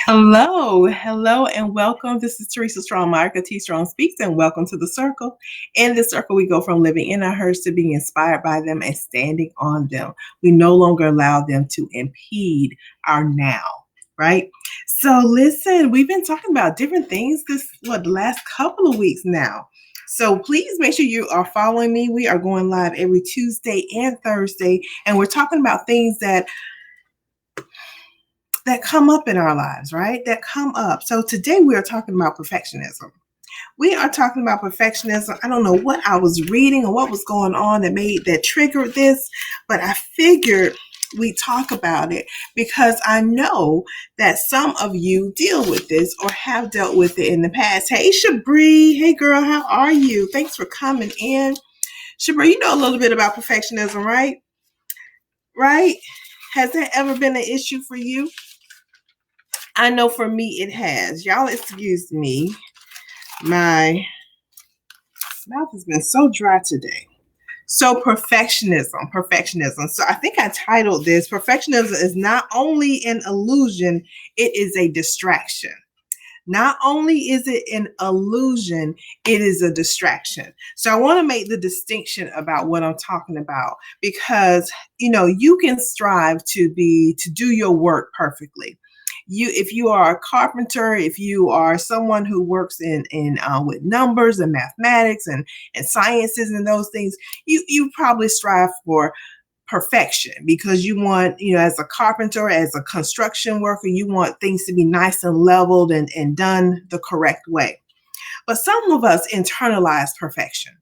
Hello, and welcome. This is Teresa Strong-Myrick, T Strong Speaks, and welcome to the circle. In this circle, we go from living in our herds to being inspired by them and standing on them. We no longer allow them to impede our now, right? So, listen, we've been talking about different things the last couple of weeks now. So please make sure you are following me. We are going live every Tuesday and Thursday, and we're talking about things that come up in our lives, right? That come up. So today we are talking about perfectionism. We are talking about perfectionism. I don't know what I was reading or what was going on that triggered this, but I figured we talk about it because I know that some of you deal with this or have dealt with it in the past. Hey, Shabri. Hey, girl. How are you? Thanks for coming in. Shabri, you know a little bit about perfectionism, right? Right? Has that ever been an issue for you? I know for me it has. Y'all excuse me. My mouth has been so dry today. So perfectionism. So I think I titled this, perfectionism is not only an illusion, it is a distraction. Not only is it an illusion, it is a distraction. So I want to make the distinction about what I'm talking about because, you can strive to do your work perfectly. If you are a carpenter, if you are someone who works in with numbers and mathematics and sciences and those things, you probably strive for perfection because you want, as a carpenter, as a construction worker, you want things to be nice and leveled and done the correct way. But some of us internalize perfection.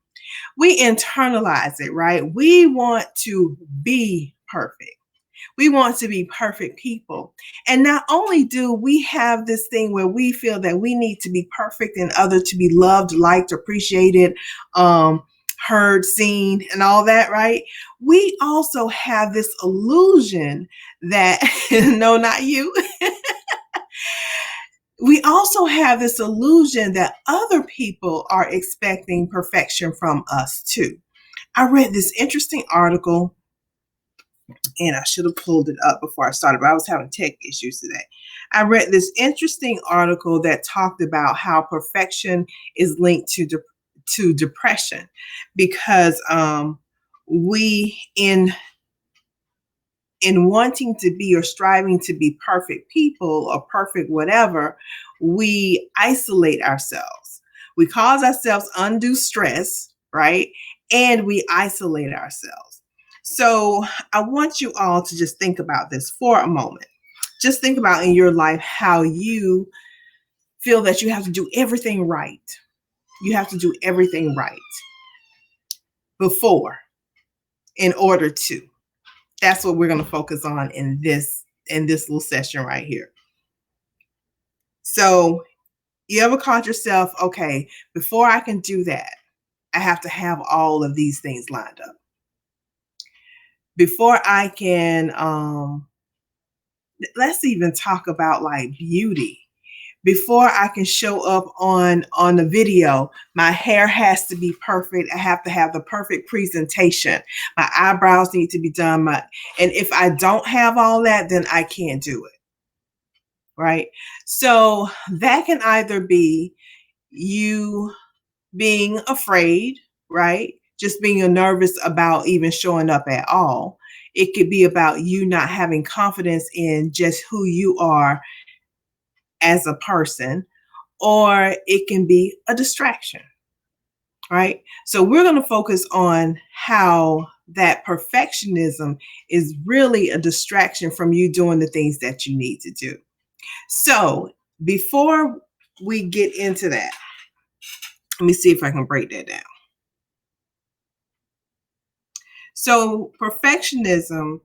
We internalize it, right? We want to be perfect. We want to be perfect people. And not only do we have this thing where we feel that we need to be perfect and others to be loved, liked, appreciated, heard, seen, and all that, right? We also have this illusion that, no, not you. We also have this illusion that other people are expecting perfection from us too. I read this interesting article and I should have pulled it up before I started, but I was having tech issues today. I read this interesting article that talked about how perfection is linked to depression because we in wanting to be or striving to be perfect people or perfect whatever, we isolate ourselves. We cause ourselves undue stress, right? And we isolate ourselves. So I want you all to just think about this for a moment. Just think about in your life how you feel that you have to do everything right. You have to do everything right before in order to. That's what we're going to focus on in this little session right here. So you ever caught yourself, okay, before I can do that, I have to have all of these things lined up. Before I can, let's even talk about like beauty. Before I can show up on the video, my hair has to be perfect. I have to have the perfect presentation. My eyebrows need to be done. And if I don't have all that, then I can't do it. Right? So that can either be you being afraid, right? Just being nervous about even showing up at all. It could be about you not having confidence in just who you are as a person, or it can be a distraction, right? So we're going to focus on how that perfectionism is really a distraction from you doing the things that you need to do. So before we get into that, let me see if I can break that down. So perfectionism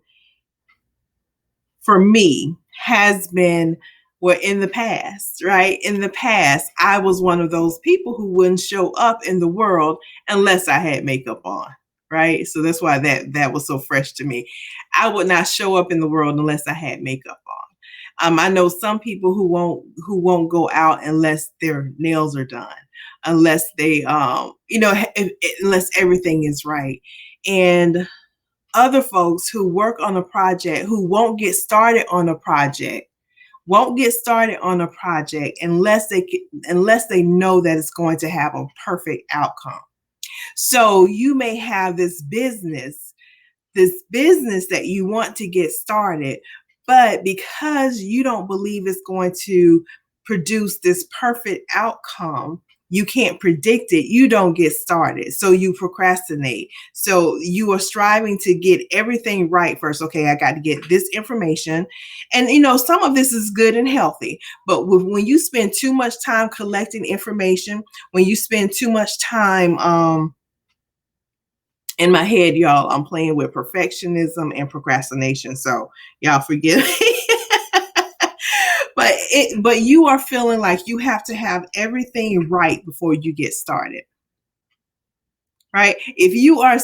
for me has been, well, in the past, right? In the past, I was one of those people who wouldn't show up in the world unless I had makeup on, right? So that's why that was so fresh to me. I would not show up in the world unless I had makeup on. I know some people who won't go out unless their nails are done, unless they, unless everything is right. And other folks who work on a project who won't get started on a project won't get started on a project unless they know that it's going to have a perfect outcome. So you may have this business that you want to get started, but because you don't believe it's going to produce this perfect outcome, you can't predict it, you don't get started. So you procrastinate. So you are striving to get everything right first. Okay, I got to get this information. And some of this is good and healthy, but when you spend too much time collecting information, when you spend too much time in my head, y'all, I'm playing with perfectionism and procrastination. So y'all forgive me. But you are feeling like you have to have everything right before you get started. Right? If you are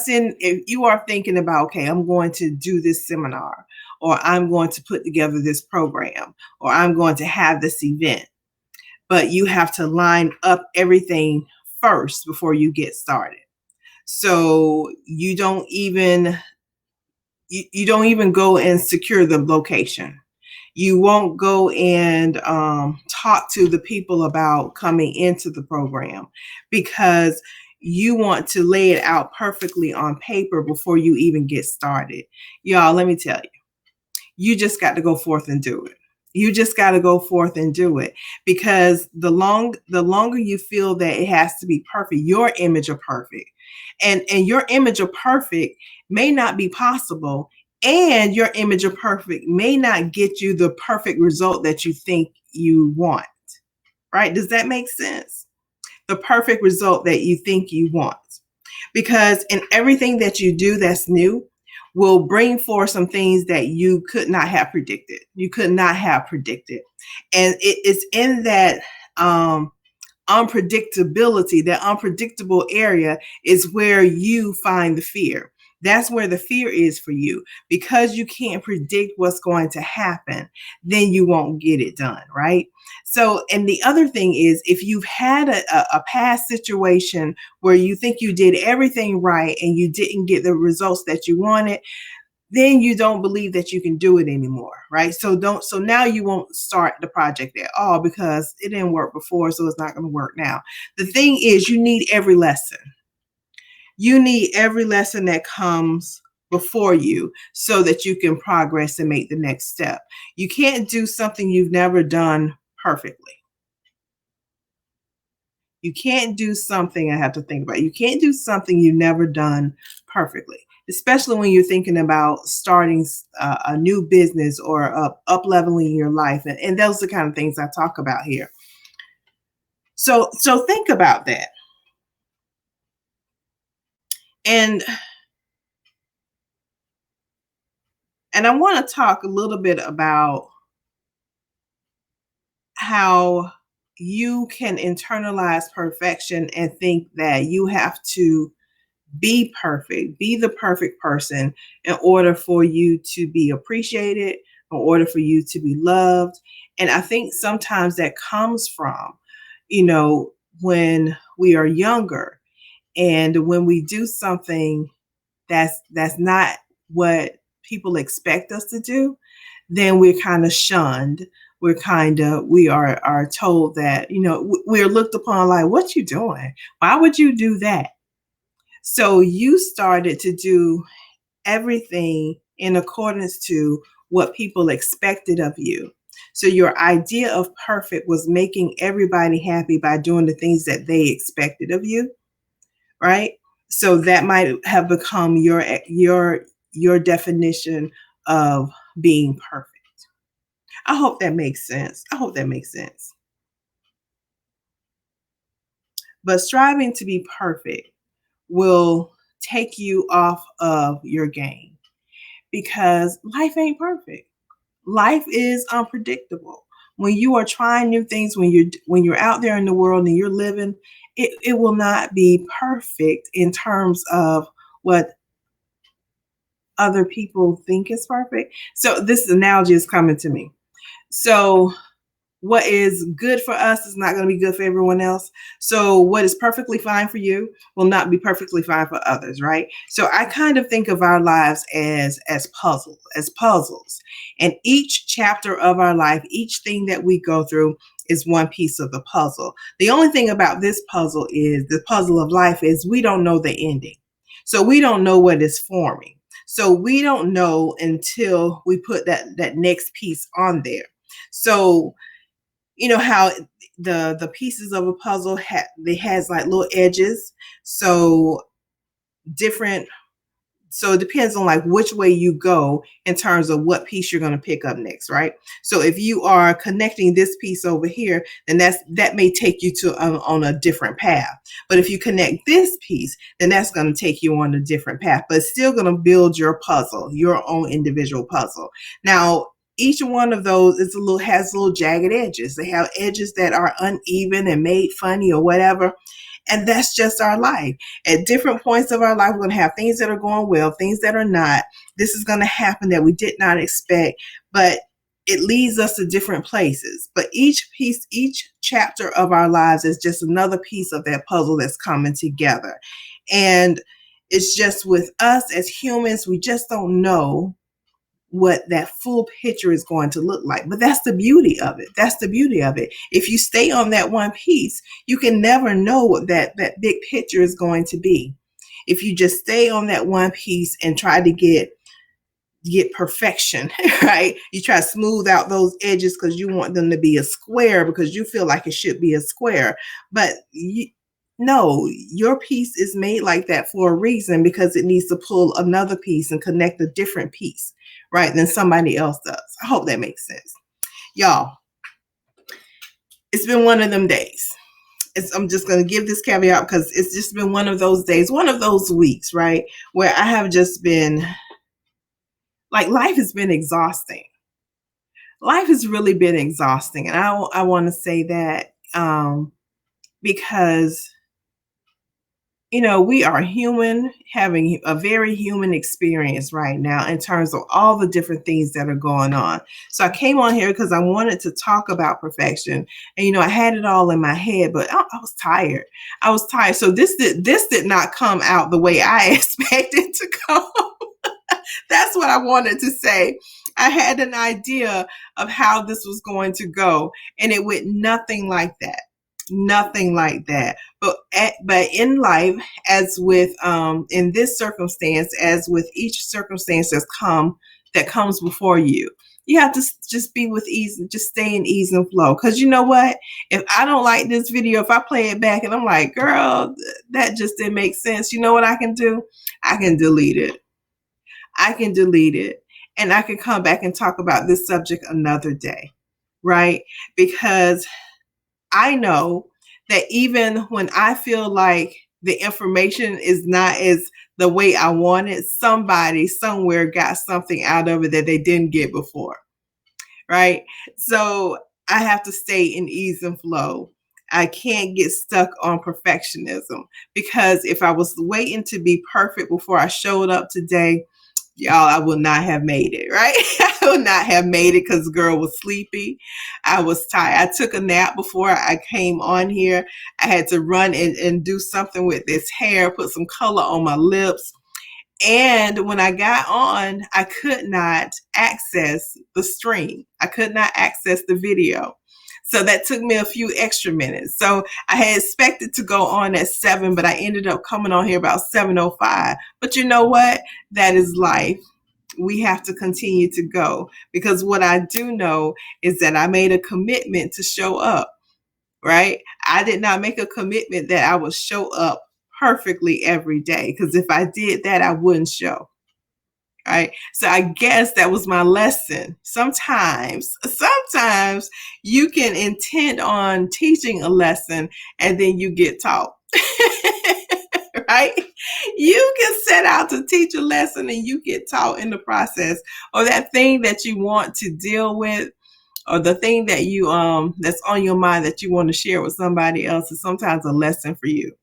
thinking about, okay, I'm going to do this seminar, or I'm going to put together this program, or I'm going to have this event, but you have to line up everything first before you get started. So you don't even go and secure the location. You won't go and talk to the people about coming into the program because you want to lay it out perfectly on paper before you even get started. Y'all, let me tell you, you just got to go forth and do it. You just got to go forth and do it, because the longer you feel that it has to be perfect, your image of perfect, and your image of perfect may not be possible, and your image of perfect may not get you the perfect result that you think you want. Right? Does that make sense? The perfect result that you think you want. Because in everything that you do that's new will bring forth some things that you could not have predicted. You could not have predicted. And it's in that unpredictability, that unpredictable area is where you find the fear. That's where the fear is for you, because you can't predict what's going to happen. Then you won't get it done, right? So, and the other thing is, if you've had a past situation where you think you did everything right and you didn't get the results that you wanted, then you don't believe that you can do it anymore, right? So now you won't start the project at all because it didn't work before, so it's not going to work now. The thing is, you need every lesson. You need every lesson that comes before you so that you can progress and make the next step. You can't do something you've never done perfectly. You can't do something, I have to think about it. You can't do something you've never done perfectly, especially when you're thinking about starting a new business or up leveling your life. And those are the kind of things I talk about here. So think about that. And I want to talk a little bit about how you can internalize perfection and think that you have to be perfect, be the perfect person in order for you to be appreciated, in order for you to be loved. And I think sometimes that comes from, you know, when we are younger and when we do something that's not what people expect us to do, then we're kind of shunned. We are told that, we're looked upon like, what you doing? Why would you do that? So you started to do everything in accordance to what people expected of you. So your idea of perfect was making everybody happy by doing the things that they expected of you, right? So that might have become your definition of being perfect. I hope that makes sense. I hope that makes sense. But striving to be perfect will take you off of your game, because life ain't perfect. Life is unpredictable. When you are trying new things, when you're out there in the world and you're living, it will not be perfect in terms of what other people think is perfect. So this analogy is coming to me. So what is good for us is not going to be good for everyone else. So what is perfectly fine for you will not be perfectly fine for others, right? So I kind of think of our lives as puzzles. And each chapter of our life, each thing that we go through is one piece of the puzzle. The only thing about this puzzle is the puzzle of life is we don't know the ending. So we don't know what is forming. So we don't know until we put that next piece on there. So you know how the pieces of a puzzle they has like little edges, so different, so it depends on like which way you go in terms of what piece you're going to pick up next, right? So if you are connecting this piece over here, then that may take you to on a different path. But if you connect this piece, then that's going to take you on a different path, but it's still going to build your puzzle, your own individual puzzle. Now each one of those has little jagged edges. They have edges that are uneven and made funny or whatever. And that's just our life. At different points of our life, we're going to have things that are going well, things that are not. This is going to happen that we did not expect, but it leads us to different places. But each piece, each chapter of our lives is just another piece of that puzzle that's coming together. And it's just with us as humans, we just don't know what that full picture is going to look like. But that's the beauty of it. That's the beauty of it. If you stay on that one piece, you can never know what that big picture is going to be. If you just stay on that one piece and try to get perfection, right? You try to smooth out those edges because you want them to be a square because you feel like it should be a square. But no, your piece is made like that for a reason, because it needs to pull another piece and connect a different piece, right, than somebody else does. I hope that makes sense. Y'all, it's been one of them days. I'm just going to give this caveat because it's just been one of those days, one of those weeks, right, where I have just been, like, life has been exhausting. Life has really been exhausting. And I want to say that because we are human, having a very human experience right now in terms of all the different things that are going on. So I came on here because I wanted to talk about perfection. And, I had it all in my head, but I was tired. I was tired. So this did not come out the way I expected to come. That's what I wanted to say. I had an idea of how this was going to go, and it went nothing like that. Nothing like that. But in life, as with in this circumstance, as with each circumstance that comes before you, you have to just be with ease and just stay in ease and flow. Because you know what? If I don't like this video, if I play it back and I'm like, girl, that just didn't make sense, you know what I can do? I can delete it. I can delete it, and I can come back and talk about this subject another day, right? Because I know that even when I feel like the information is not as the way I wanted, somebody somewhere got something out of it that they didn't get before, right? So I have to stay in ease and flow. I can't get stuck on perfectionism, because if I was waiting to be perfect before I showed up today, y'all, I would not have made it, right? I would not have made it because the girl was sleepy. I was tired. I took a nap before I came on here. I had to run and do something with this hair, put some color on my lips. And when I got on, I could not access the stream. I could not access the video. So that took me a few extra minutes. So I had expected to go on at 7, but I ended up coming on here about 7:05. But you know what? That is life. We have to continue to go, because what I do know is that I made a commitment to show up, right? I did not make a commitment that I would show up perfectly every day, because if I did that, I wouldn't show. Right. So I guess that was my lesson. Sometimes you can intend on teaching a lesson and then you get taught. Right? You can set out to teach a lesson and you get taught in the process, or that thing that you want to deal with, or the thing that you that's on your mind that you want to share with somebody else is sometimes a lesson for you.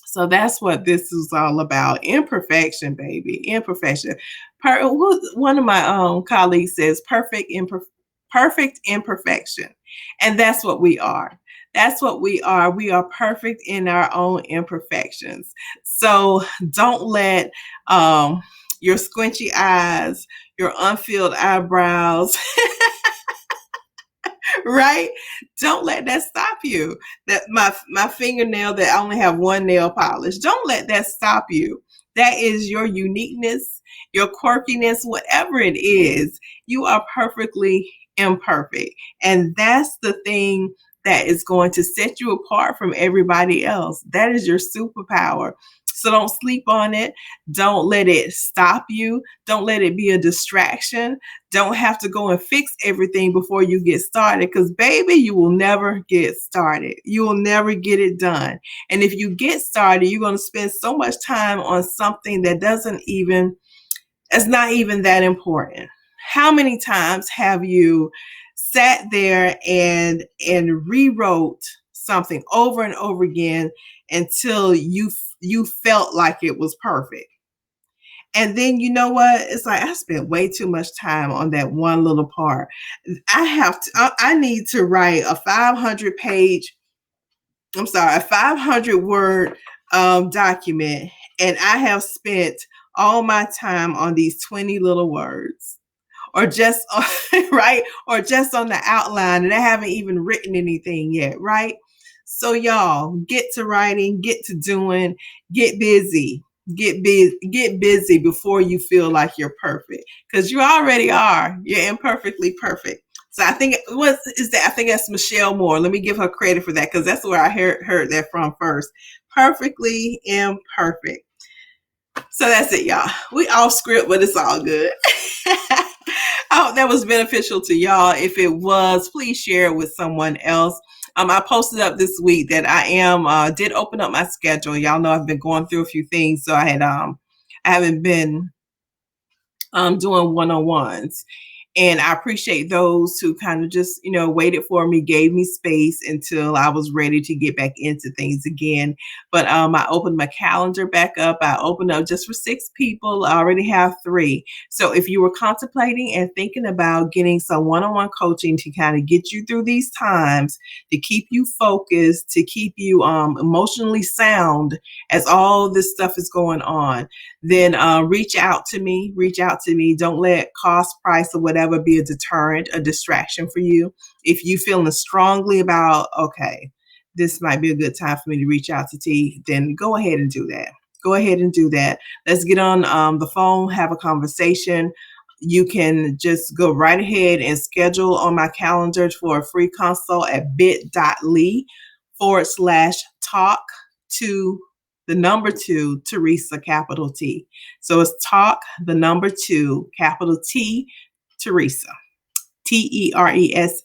So that's what this is all about. Imperfection, baby. Imperfection. One of my colleagues says perfect imperfection. And that's what we are. That's what we are. We are perfect in our own imperfections. So don't let your squinchy eyes, your unfilled eyebrows, right? Don't let that stop you. That my fingernail that I only have one nail polish. Don't let that stop you. That is your uniqueness, your quirkiness, whatever it is. You are perfectly imperfect. And that's the thing that is going to set you apart from everybody else. That is your superpower. So don't sleep on it. Don't let it stop you. Don't let it be a distraction. Don't have to go and fix everything before you get started, because baby, you will never get started. You will never get it done. And if you get started, you're going to spend so much time on something that it's not even that important. How many times have you sat there and rewrote something over and over again until you felt like it was perfect? And then you know what? It's like I spent way too much time on that one little part. I need to write a 500 word document, and I have spent all my time on these 20 little words, or just right, or just on the outline, and I haven't even written anything yet, right? So y'all, get to writing, get to doing, get busy. Get busy before you feel like you're perfect, because you already are. You're imperfectly perfect. So I think what is that? I think that's Michelle Moore. Let me give her credit for that, because that's where I heard that from first. Perfectly imperfect. So that's it, y'all. We off script, but it's all good. I hope that was beneficial to y'all. If it was, please share it with someone else. I posted up this week that I did open up my schedule. Y'all know I've been going through a few things, so I haven't been doing one-on-ones. And I appreciate those who kind of just, waited for me, gave me space until I was ready to get back into things again. But I opened my calendar back up. I opened up just for 6 people. I already have 3. So if you were contemplating and thinking about getting some one-on-one coaching to kind of get you through these times, to keep you focused, to keep you emotionally sound as all this stuff is going on, then reach out to me. Don't let cost, price, or whatever be a deterrent, a distraction for you. If you feeling strongly about, okay, this might be a good time for me to reach out to T, then go ahead and do that. Let's get on the phone, have a conversation. You can just go right ahead and schedule on my calendar for a free consult at bit.ly/talk to the number 2, Teresa, capital T. So it's talk, the number 2, capital T, Teresa, TERESA,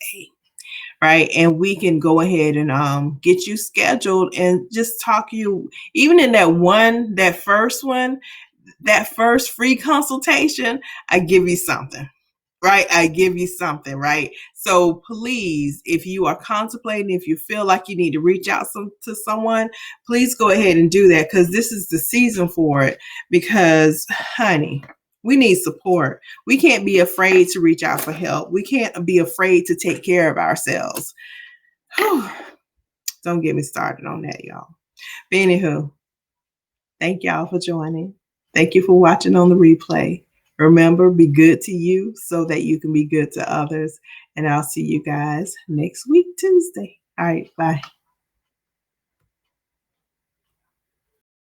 right? And we can go ahead and get you scheduled and just talk you, even in that first free consultation, I give you something. Right? I give you something, right? So please, if you are contemplating, if you feel like you need to reach out to someone, please go ahead and do that, because this is the season for it. Because, honey, we need support. We can't be afraid to reach out for help. We can't be afraid to take care of ourselves. Whew. Don't get me started on that, y'all. But anywho, thank y'all for joining. Thank you for watching on the replay. Remember, be good to you so that you can be good to others. And I'll see you guys next week, Tuesday. All right, bye.